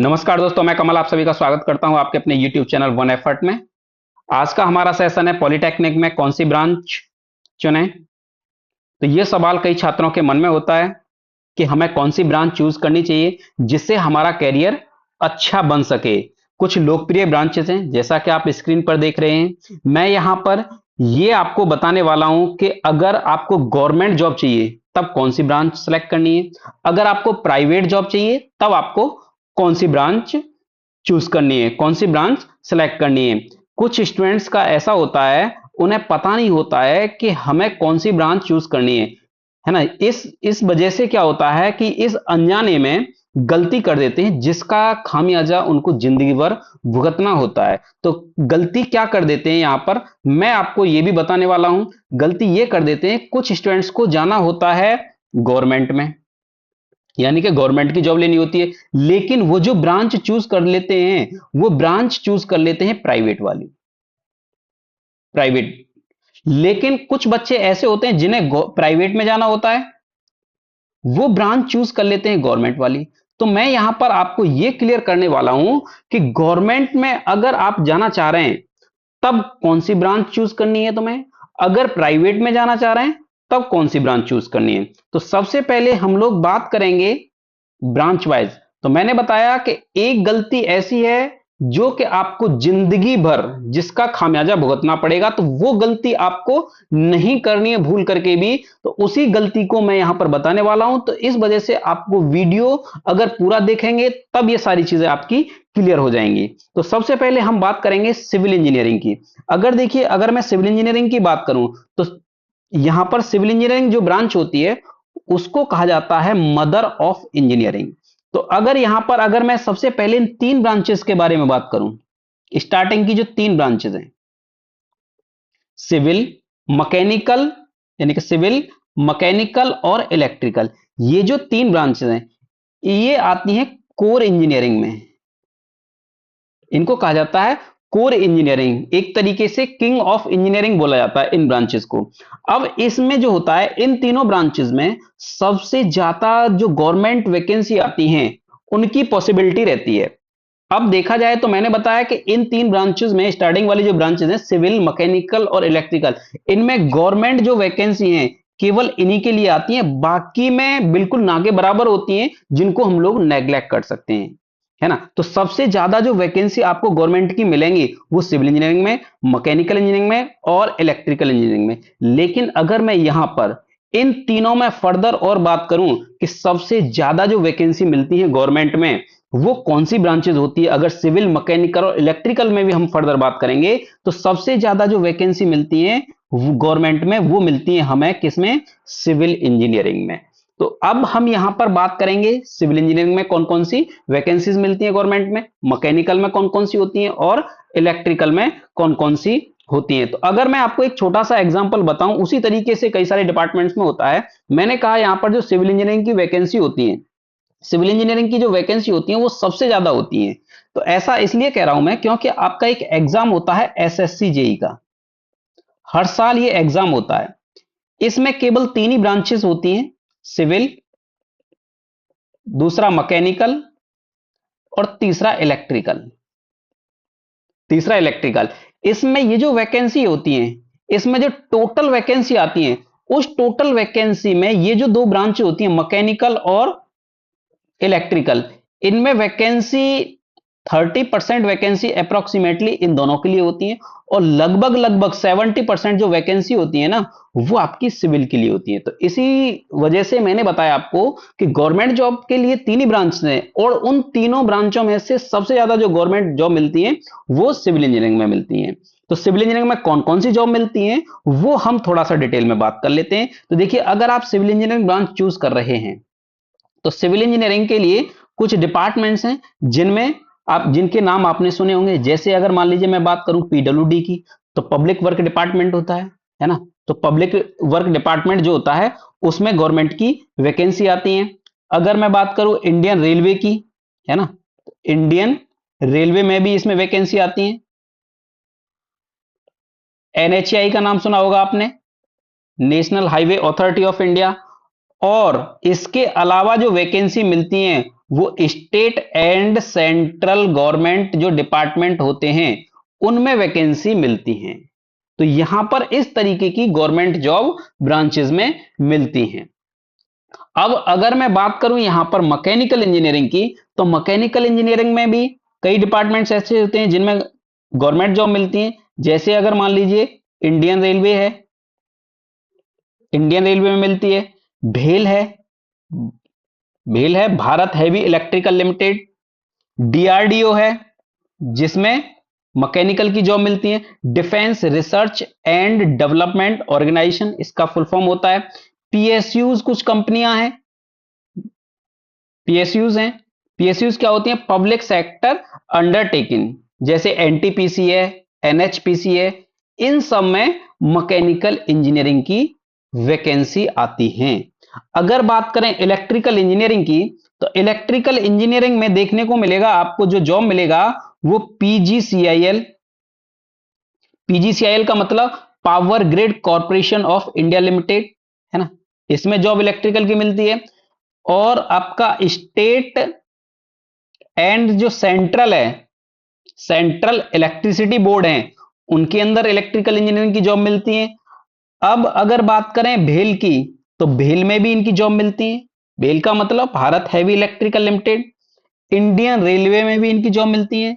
नमस्कार दोस्तों, मैं कमल आप सभी का स्वागत करता हूं आपके अपने YouTube चैनल वन एफर्ट में। आज का हमारा सेशन है पॉलिटेक्निक में कौन सी ब्रांच चुनें। तो ये सवाल कई छात्रों के मन में होता है कि हमें कौन सी ब्रांच चूज करनी चाहिए जिससे हमारा कैरियर अच्छा बन सके। कुछ लोकप्रिय ब्रांचेस हैं जैसा कि आप स्क्रीन पर देख रहे हैं। मैं यहां पर ये आपको बताने वाला हूं कि अगर आपको गवर्नमेंट जॉब चाहिए तब कौन सी ब्रांच सेलेक्ट करनी है, अगर आपको प्राइवेट जॉब चाहिए तब आपको कौन सी ब्रांच चूज करनी है, कौन सी ब्रांच सेलेक्ट करनी है। कुछ स्टूडेंट्स का ऐसा होता है, उन्हें पता नहीं होता है कि हमें कौन सी ब्रांच चूज करनी है ना। इस वजह से क्या होता है कि इस अनजाने में गलती कर देते हैं जिसका खामियाजा उनको जिंदगी भर भुगतना होता है। तो गलती क्या कर देते हैं यहां पर मैं आपको यह भी बताने वाला हूं। गलती ये कर देते हैं, कुछ स्टूडेंट्स को जाना होता है गवर्नमेंट में, यानी कि गवर्नमेंट की जॉब लेनी होती है, लेकिन वो जो ब्रांच चूज कर लेते हैं वो ब्रांच चूज कर लेते हैं प्राइवेट वाली, प्राइवेट। लेकिन कुछ बच्चे ऐसे होते हैं जिन्हें प्राइवेट में जाना होता है, वो ब्रांच चूज कर लेते हैं गवर्नमेंट वाली। तो मैं यहां पर आपको यह क्लियर करने वाला हूं कि गवर्नमेंट में अगर आप जाना चाह रहे हैं तब कौन सी ब्रांच चूज करनी है तुम्हें, अगर प्राइवेट में जाना चाह रहे हैं तब कौन सी ब्रांच चूज करनी है। तो सबसे पहले हम लोग बात करेंगे ब्रांच वाइज। तो मैंने बताया कि एक गलती ऐसी है जो कि आपको जिंदगी भर जिसका खामियाजा भुगतना पड़ेगा, तो वो गलती आपको नहीं करनी है भूल करके भी। तो उसी गलती को मैं यहां पर बताने वाला हूं। तो इस वजह से आपको वीडियो अगर पूरा देखेंगे तब ये सारी चीजें आपकी क्लियर हो जाएंगी। तो सबसे पहले हम बात करेंगे सिविल इंजीनियरिंग की। अगर देखिए, अगर मैं सिविल इंजीनियरिंग की बात करूं तो यहां पर सिविल इंजीनियरिंग जो ब्रांच होती है उसको कहा जाता है मदर ऑफ इंजीनियरिंग। तो अगर यहां पर अगर मैं सबसे पहले इन तीन ब्रांचेस के बारे में बात करूं, स्टार्टिंग की जो तीन ब्रांचेस हैं, सिविल, मैकेनिकल, यानी कि सिविल, मैकेनिकल और इलेक्ट्रिकल, ये जो तीन ब्रांचेस हैं ये आती हैं कोर इंजीनियरिंग में। इनको कहा जाता है कोर इंजीनियरिंग, एक तरीके से किंग ऑफ इंजीनियरिंग बोला जाता है इन ब्रांचेस को। अब इसमें जो होता है, इन तीनों ब्रांचेस में सबसे ज्यादा जो गवर्नमेंट वैकेंसी आती हैं उनकी पॉसिबिलिटी रहती है। अब देखा जाए तो मैंने बताया कि इन तीन ब्रांचेस में स्टार्टिंग वाली जो ब्रांचेस हैं सिविल, मैकेनिकल और इलेक्ट्रिकल, इनमें गवर्नमेंट जो वैकेंसी हैं केवल इन्हीं के लिए आती हैं, बाकी में बिल्कुल ना के बराबर होती हैं जिनको हम लोग नेग्लेक्ट कर सकते हैं, है ना। तो सबसे ज्यादा जो वैकेंसी आपको गवर्नमेंट की मिलेंगी वो सिविल इंजीनियरिंग में, मैकेनिकल इंजीनियरिंग में और इलेक्ट्रिकल इंजीनियरिंग में। लेकिन अगर मैं यहां पर इन तीनों में फर्दर और बात करूं कि सबसे ज्यादा जो वैकेंसी मिलती है गवर्नमेंट में वो कौन सी ब्रांचेज होती है, अगर सिविल, मैकेनिकल और इलेक्ट्रिकल में भी हम फर्दर बात करेंगे तो सबसे ज्यादा जो वैकेंसी मिलती है गवर्नमेंट में वो मिलती है हमें किसमें, सिविल इंजीनियरिंग में। तो अब हम यहां पर बात करेंगे सिविल इंजीनियरिंग में कौन कौन सी वैकेंसीज मिलती है गवर्नमेंट में, मैकेनिकल में कौन कौन सी होती हैं और इलेक्ट्रिकल में कौन कौन सी होती हैं। तो अगर मैं आपको एक छोटा सा एग्जांपल बताऊं, उसी तरीके से कई सारे डिपार्टमेंट्स में होता है। मैंने कहा यहां पर जो सिविल इंजीनियरिंग की वैकेंसी होती है, सिविल इंजीनियरिंग की जो वैकेंसी होती है वो सबसे ज्यादा होती है। तो ऐसा इसलिए कह रहा हूं मैं क्योंकि आपका एक एग्जाम होता है एसएससी जेई का, हर साल ये एग्जाम होता है। इसमें केवल तीन ही ब्रांचेस होती हैं, सिविल, दूसरा मैकेनिकल और तीसरा इलेक्ट्रिकल। इसमें ये जो वैकेंसी होती हैं, इसमें जो टोटल वैकेंसी आती है उस टोटल वैकेंसी में ये जो दो ब्रांच होती है मैकेनिकल और इलेक्ट्रिकल, इनमें वैकेंसी 30% वैकेंसी अप्रोक्सीमेटली इन दोनों के लिए होती है और लगभग लगभग 70% जो वैकेंसी होती है ना वो आपकी सिविल के लिए होती है। तो इसी वजह से मैंने बताया आपको कि गवर्नमेंट जॉब के लिए तीन ही ब्रांच हैं और उन तीनों ब्रांचों में से सबसे ज्यादा जो गवर्नमेंट जॉब मिलती है वो सिविल इंजीनियरिंग में मिलती है। तो सिविल इंजीनियरिंग में कौन कौन सी जॉब मिलती हैं वो हम थोड़ा सा डिटेल में बात कर लेते हैं। तो देखिए, अगर आप सिविल इंजीनियरिंग ब्रांच चूज कर रहे हैं तो सिविल इंजीनियरिंग के लिए कुछ डिपार्टमेंट्स हैं जिनमें आप जिनके नाम आपने सुने होंगे। जैसे अगर मान लीजिए मैं बात करूं पीडब्ल्यूडी की, तो पब्लिक वर्क डिपार्टमेंट होता है ना। तो पब्लिक वर्क डिपार्टमेंट जो होता है उसमें गवर्नमेंट की वैकेंसी आती है। अगर मैं बात करूं इंडियन रेलवे की, है ना, इंडियन रेलवे में भी इसमें वैकेंसी आती है। एनएचएआई का नाम सुना होगा आपने, national highway authority of India, और इसके अलावा जो वैकेंसी मिलती हैं वो स्टेट एंड सेंट्रल गवर्नमेंट जो डिपार्टमेंट होते हैं उनमें वैकेंसी मिलती हैं। तो यहां पर इस तरीके की गवर्नमेंट जॉब ब्रांचेस में मिलती हैं। अब अगर मैं बात करूं यहां पर मैकेनिकल इंजीनियरिंग की, तो मैकेनिकल इंजीनियरिंग में भी कई डिपार्टमेंट्स ऐसे होते हैं जिनमें गवर्नमेंट जॉब मिलती है। जैसे अगर मान लीजिए इंडियन रेलवे है, इंडियन रेलवे में मिलती है। भेल है, भेल है Bharat heavy electrical limited. DRDO है जिसमें मैकेनिकल की जॉब मिलती है। Defence research and development organisation इसका फुल फॉर्म होता है। पीएसयूज कुछ कंपनियां हैं, पीएसयूज हैं। पीएसयूज क्या होती हैं? पब्लिक सेक्टर अंडरटेकिंग, जैसे एनटीपीसी है, एनएचपीसी है। इन सब में मैकेनिकल इंजीनियरिंग की वैकेंसी आती हैं। अगर बात करें इलेक्ट्रिकल इंजीनियरिंग की, तो इलेक्ट्रिकल इंजीनियरिंग में देखने को मिलेगा आपको जो जॉब मिलेगा वो पीजीसीआईएल। पीजीसीआईएल का मतलब power grid corporation of India limited, है ना, इसमें जॉब इलेक्ट्रिकल की मिलती है। और आपका स्टेट एंड जो सेंट्रल है, सेंट्रल इलेक्ट्रिसिटी बोर्ड है, उनके अंदर इलेक्ट्रिकल इंजीनियरिंग की जॉब मिलती है। अब अगर बात करें भेल की, तो भेल में भी इनकी जॉब मिलती है। भेल का मतलब Bharat heavy electrical limited. Indian railway में भी इनकी जॉब मिलती है।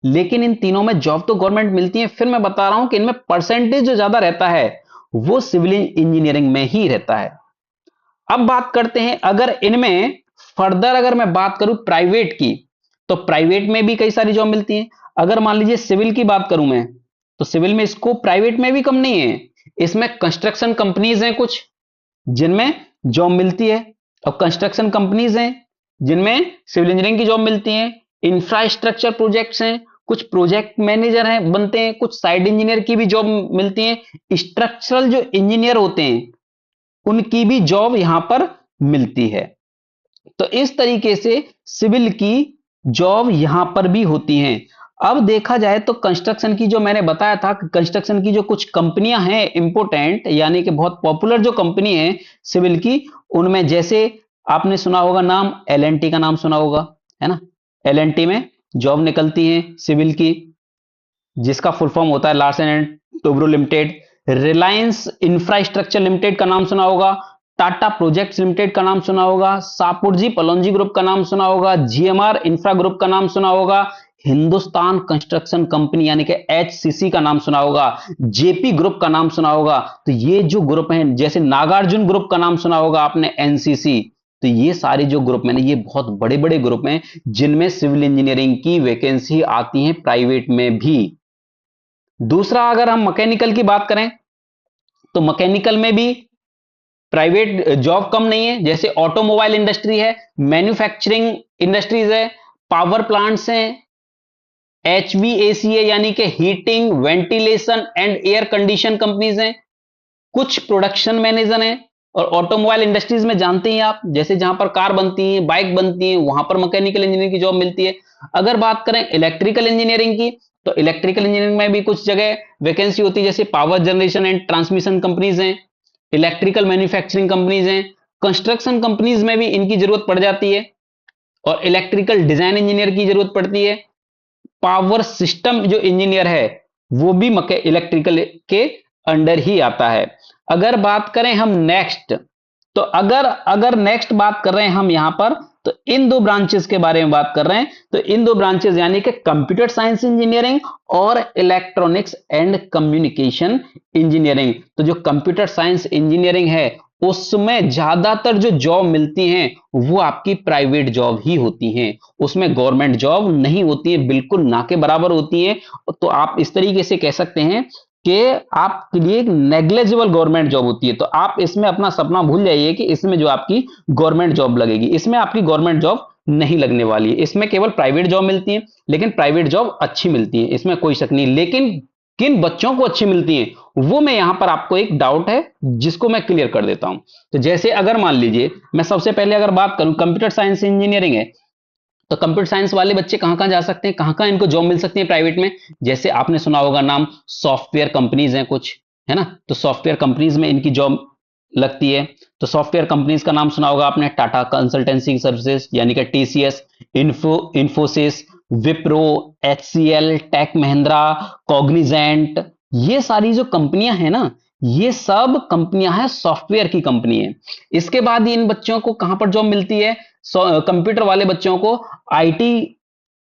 लेकिन इन तीनों में जॉब तो गवर्नमेंट मिलती है, फिर मैं बता रहा हूं कि इनमें परसेंटेज जो ज्यादा रहता है वो सिविल इंजीनियरिंग में ही रहता है। अब बात करते हैं अगर इनमें फर्दर अगर मैं बात करूं प्राइवेट की, तो प्राइवेट में भी कई सारी जॉब मिलती है। अगर मान लीजिए सिविल की बात करूं मैं, तो सिविल में स्कोप प्राइवेट में भी कम नहीं है। इसमें कंस्ट्रक्शन कंपनीज हैं कुछ जिनमें जॉब मिलती है, और कंस्ट्रक्शन कंपनीज हैं जिनमें सिविल इंजीनियरिंग की जॉब मिलती है। इंफ्रास्ट्रक्चर प्रोजेक्ट्स हैं, कुछ प्रोजेक्ट मैनेजर हैं बनते हैं, कुछ साइड इंजीनियर की भी जॉब मिलती है। स्ट्रक्चरल जो इंजीनियर होते हैं उनकी भी जॉब यहां पर मिलती है। तो इस तरीके से सिविल की जॉब यहां पर भी होती हैं। अब देखा जाए तो कंस्ट्रक्शन की जो मैंने बताया था, कंस्ट्रक्शन की जो कुछ कंपनियां हैं इंपोर्टेंट, यानी कि बहुत पॉपुलर जो कंपनी है सिविल की, उनमें जैसे आपने सुना होगा नाम एलएनटी का नाम सुना होगा, है ना। एलएनटी में जॉब निकलती है सिविल की, जिसका फुल फॉर्म होता है Larsen and Toubro limited. Reliance infrastructure limited का नाम सुना होगा। टाटा प्रोजेक्ट्स लिमिटेड का नाम सुना होगा। सापुरजी पलोंजी ग्रुप का नाम सुना होगा। जीएमआर इंफ्रा ग्रुप का नाम सुना होगा। हिंदुस्तान कंस्ट्रक्शन कंपनी यानी कि एचसीसी का नाम सुना होगा। जेपी ग्रुप का नाम सुना होगा। तो ये जो ग्रुप हैं, जैसे नागार्जुन ग्रुप का नाम सुना होगा आपने, एनसीसी। तो ये सारे जो ग्रुप में ये बहुत बड़े बड़े ग्रुप हैं जिनमें सिविल इंजीनियरिंग की वैकेंसी आती है प्राइवेट में भी। दूसरा अगर हम मैकेनिकल की बात करें, तो मैकेनिकल में भी प्राइवेट जॉब कम नहीं है। जैसे ऑटोमोबाइल इंडस्ट्री है, मैन्युफैक्चरिंग इंडस्ट्रीज है, पावर प्लांट्स हैं, एचवीएसी है यानी कि heating ventilation and air condition companies हैं, कुछ प्रोडक्शन मैनेजर हैं। और ऑटोमोबाइल इंडस्ट्रीज में जानते हैं आप, जैसे जहां पर कार बनती है, बाइक बनती है, वहां पर मैकेनिकल इंजीनियरिंग की जॉब मिलती है। अगर बात करें इलेक्ट्रिकल इंजीनियरिंग की, तो इलेक्ट्रिकल इंजीनियरिंग में भी कुछ जगह वैकेंसी होती है, जैसे power generation and transmission companies हैं, इलेक्ट्रिकल मैन्युफैक्चरिंग कंपनीज हैं, कंस्ट्रक्शन कंपनीज में भी इनकी जरूरत पड़ जाती है, और इलेक्ट्रिकल डिजाइन इंजीनियर की जरूरत पड़ती है। पावर सिस्टम जो इंजीनियर है वो भी इलेक्ट्रिकल के अंडर ही आता है। अगर बात करें हम नेक्स्ट, तो अगर अगर नेक्स्ट बात कर रहे हैं हम यहां पर, तो इन दो ब्रांचेस के बारे में बात कर रहे हैं। तो इन दो ब्रांचेस यानी कि कंप्यूटर साइंस इंजीनियरिंग और इलेक्ट्रॉनिक्स एंड कम्युनिकेशन इंजीनियरिंग। तो जो कंप्यूटर साइंस इंजीनियरिंग है उसमें ज्यादातर जो जॉब मिलती हैं वो आपकी प्राइवेट जॉब ही होती हैं, उसमें गवर्नमेंट जॉब नहीं होती है, बिल्कुल ना के बराबर होती है। तो आप इस तरीके से कह सकते हैं कि आपके लिए एक नेग्लेजिबल गवर्नमेंट जॉब होती है। तो आप इसमें अपना सपना भूल जाइए कि इसमें जो आपकी गवर्नमेंट जॉब लगेगी, इसमें आपकी गवर्नमेंट जॉब नहीं लगने वाली है। इसमें केवल प्राइवेट जॉब मिलती है, लेकिन प्राइवेट जॉब अच्छी मिलती है, इसमें कोई शक नहीं। लेकिन किन बच्चों को अच्छी मिलती है वो मैं यहां पर आपको एक डाउट है जिसको मैं क्लियर कर देता हूं। तो जैसे अगर मान लीजिए मैं सबसे पहले अगर बात करूं कंप्यूटर साइंस इंजीनियरिंग है, तो कंप्यूटर साइंस वाले बच्चे कहां कहां जा सकते हैं, कहां कहां इनको जॉब मिल सकती है प्राइवेट में। जैसे आपने सुना होगा नाम, सॉफ्टवेयर कंपनीज हैं कुछ, है ना। तो सॉफ्टवेयर कंपनीज में इनकी जॉब लगती है। तो सॉफ्टवेयर कंपनीज का नाम सुना होगा आपने, टाटा कंसल्टेंसी सर्विसेज यानी कि टीसीएस, इन्फोसिस, विप्रो, एचसीएल, टेक महिंद्रा, कॉग्निजेंट। ये सारी जो कंपनियां हैं ना, ये सब कंपनियां हैं सॉफ्टवेयर की कंपनी है। इसके बाद इन बच्चों को कहां पर जॉब मिलती है? कंप्यूटर वाले बच्चों को आईटी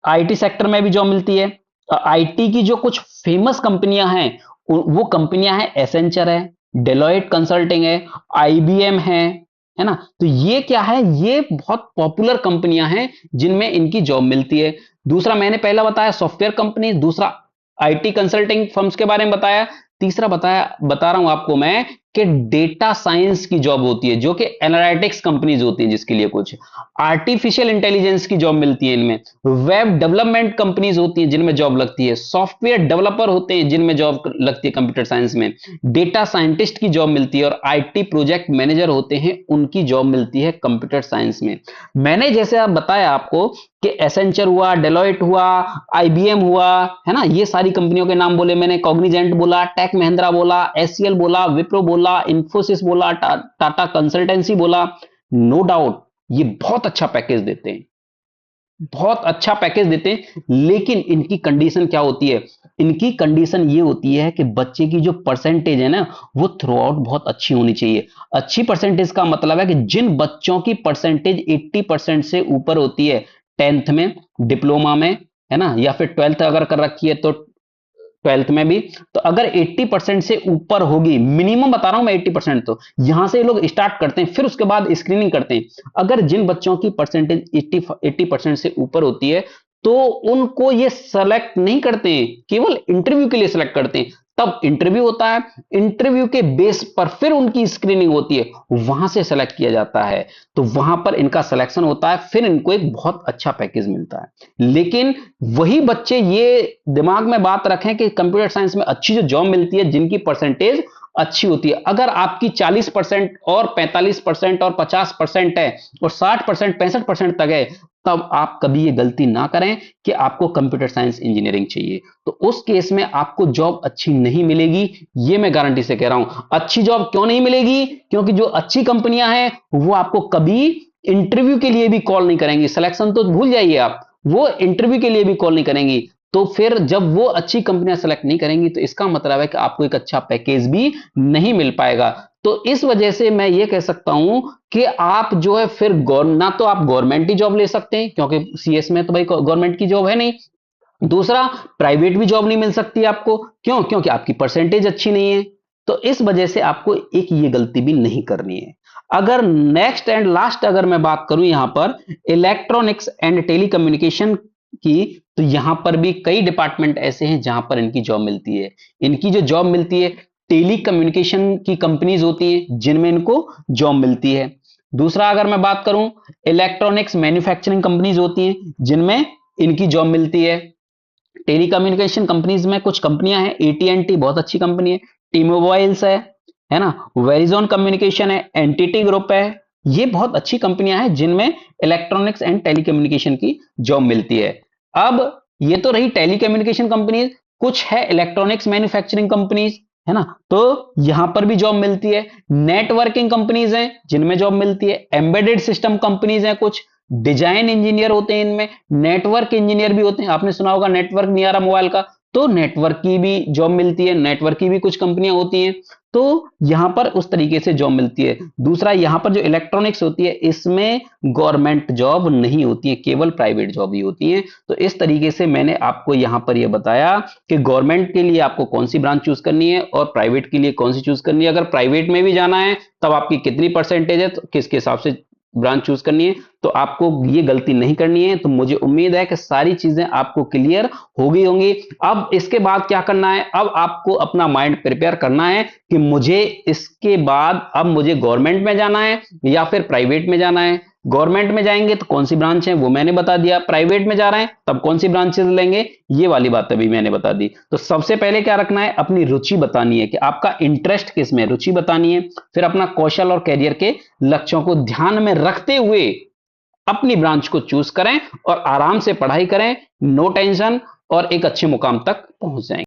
आईटी सेक्टर में भी जॉब मिलती है। आईटी की जो कुछ फेमस कंपनियां हैं, वो कंपनियां हैं एसेंचर है, डेलॉयट कंसल्टिंग है, आईबीएम है ना। तो ये क्या है, ये बहुत पॉपुलर कंपनियां हैं जिनमें इनकी जॉब मिलती है। दूसरा मैंने पहला बताया सॉफ्टवेयर कंपनी, दूसरा आईटी कंसल्टिंग फर्म्स के बारे में बताया, तीसरा बता रहा हूं आपको मैं कि डेटा साइंस की जॉब होती है, जो कि एनालिटिक्स कंपनीज होती है, जिसके लिए कुछ आर्टिफिशियल इंटेलिजेंस की जॉब मिलती है इनमें, वेब डेवलपमेंट कंपनीज होती हैं जिनमें जॉब लगती है, सॉफ्टवेयर डेवलपर होते हैं जिनमें जॉब लगती है कंप्यूटर साइंस में, डेटा साइंटिस्ट की जॉब मिलती है, और आईटी प्रोजेक्ट मैनेजर होते हैं उनकी जॉब मिलती है कंप्यूटर साइंस में। मैंने जैसे आप बताया आपको कि एसेंचर हुआ, डेलॉयट हुआ, आईबीएम हुआ, है ना, ये सारी कंपनियों के नाम बोले मैंने, कॉग्निजेंट बोला, टेक महिंद्रा बोला, एचसीएल बोला, विप्रो बोला, इन्फोसिस बोला, टाटा कंसल्टेंसी बोला। नो डाउट ये बहुत अच्छा पैकेज देते हैं, बहुत अच्छा पैकेज देते हैं, लेकिन इनकी कंडीशन क्या होती है? इनकी कंडीशन ये होती है कि बच्चे की जो परसेंटेज है ना, वो थ्रू आउट बहुत अच्छी होनी चाहिए। अच्छी परसेंटेज का मतलब है कि जिन बच्चों की परसेंटेज 80% से ऊपर होती है, 10th में, डिप्लोमा में, है ना, या फिर 12th अगर कर रखी है तो 12th में भी, तो अगर 80% से ऊपर होगी, मिनिमम बता रहा हूं मैं 80%, तो यहां से लोग स्टार्ट करते हैं, फिर उसके बाद स्क्रीनिंग करते हैं। अगर जिन बच्चों की परसेंटेज 80% से ऊपर होती है, तो उनको ये सेलेक्ट नहीं करते हैं, केवल इंटरव्यू के लिए सेलेक्ट करते हैं। तब इंटरव्यू होता है, इंटरव्यू के बेस पर फिर उनकी स्क्रीनिंग होती है, वहां से सेलेक्ट किया जाता है, तो वहां पर इनका सिलेक्शन होता है, फिर इनको एक बहुत अच्छा पैकेज मिलता है। लेकिन वही बच्चे ये दिमाग में बात रखें कि कंप्यूटर साइंस में अच्छी जो जॉब मिलती है जिनकी परसेंटेज अच्छी होती है, अगर आपकी 40% और 45% और 50% है, और 60% 65% तक है, तब आप कभी ये गलती ना करें कि आपको कंप्यूटर साइंस इंजीनियरिंग चाहिए। तो उस केस में आपको जॉब अच्छी नहीं मिलेगी, ये मैं गारंटी से कह रहा हूं। अच्छी जॉब क्यों नहीं मिलेगी? क्योंकि जो अच्छी कंपनियां हैं वो आपको कभी इंटरव्यू के लिए भी कॉल नहीं करेंगी, सिलेक्शन तो भूल जाइए आप, वो इंटरव्यू के लिए भी कॉल नहीं करेंगी। तो फिर जब वो अच्छी कंपनियां सेलेक्ट नहीं करेंगी, तो इसका मतलब है कि आपको एक अच्छा पैकेज भी नहीं मिल पाएगा। तो इस वजह से मैं ये कह सकता हूं कि आप जो है फिर ना तो आप गवर्नमेंट की जॉब ले सकते हैं, क्योंकि सीएस में तो भाई गवर्नमेंट की जॉब है नहीं। दूसरा, प्राइवेट भी जॉब नहीं मिल सकती आपको, क्यों? क्योंकि आपकी परसेंटेज अच्छी नहीं है। तो इस वजह से आपको एक ये गलती भी नहीं करनी है। अगर नेक्स्ट एंड लास्ट अगर मैं बात करूं यहां पर इलेक्ट्रॉनिक्स एंड टेलीकम्युनिकेशन की, तो यहां पर भी कई डिपार्टमेंट ऐसे हैं जहां पर इनकी जॉब मिलती है। इनकी जो जॉब मिलती है, टेली कम्युनिकेशन की कंपनीज होती हैं जिनमें इनको जॉब मिलती है। दूसरा अगर मैं बात करूं, इलेक्ट्रॉनिक्स मैन्युफैक्चरिंग कंपनीज होती हैं जिनमें इनकी जॉब मिलती है। टेली कम्युनिकेशन कंपनीज में कुछ कंपनियां हैं, एटी बहुत अच्छी कंपनी है, टी मोबाइल्स है ना, वेरिजोन कम्युनिकेशन है, एनटीटी ग्रुप है। ये बहुत अच्छी कंपनियां हैं जिनमें इलेक्ट्रॉनिक्स एंड टेलीकम्युनिकेशन की जॉब मिलती है। अब ये तो रही टेलीकम्युनिकेशन कंपनीज, कुछ है इलेक्ट्रॉनिक्स मैन्युफैक्चरिंग कंपनीज, है ना, तो यहां पर भी जॉब मिलती है। नेटवर्किंग कंपनीज हैं जिनमें जॉब मिलती है, एम्बेडेड सिस्टम कंपनीज हैं कुछ, डिजाइन इंजीनियर होते हैं इनमें, नेटवर्क इंजीनियर भी होते हैं, आपने सुना होगा नेटवर्क नहीं आ रहा मोबाइल का, तो नेटवर्क की भी जॉब मिलती है, नेटवर्क की भी कुछ कंपनियां होती हैं। तो यहां पर उस तरीके से जॉब मिलती है। दूसरा, यहां पर जो इलेक्ट्रॉनिक्स होती है इसमें गवर्नमेंट जॉब नहीं होती है, केवल प्राइवेट जॉब ही होती है। तो इस तरीके से मैंने आपको यहां पर यह बताया कि गवर्नमेंट के लिए आपको कौन सी ब्रांच चूज करनी है और प्राइवेट के लिए कौन सी चूज करनी है। अगर प्राइवेट में भी जाना है तब आपकी कितनी परसेंटेज है, तो किसके हिसाब से ब्रांच चूज करनी है, तो आपको ये गलती नहीं करनी है। तो मुझे उम्मीद है कि सारी चीजें आपको क्लियर हो गई होंगी। अब इसके बाद क्या करना है? अब आपको अपना माइंड प्रिपेयर करना है कि मुझे इसके बाद अब मुझे गवर्नमेंट में जाना है या फिर प्राइवेट में जाना है। गवर्नमेंट में जाएंगे तो कौन सी ब्रांच है वो मैंने बता दिया, प्राइवेट में जा रहे हैं तब कौन सी ब्रांचेस लेंगे ये वाली बात अभी मैंने बता दी। तो सबसे पहले क्या रखना है, अपनी रुचि बतानी है कि आपका इंटरेस्ट किस में, रुचि बतानी है। फिर अपना कौशल और कैरियर के लक्ष्यों को ध्यान में रखते हुए अपनी ब्रांच को चूज करें और आराम से पढ़ाई करें, नो टेंशन, और एक अच्छे मुकाम तक पहुंच जाएंगे।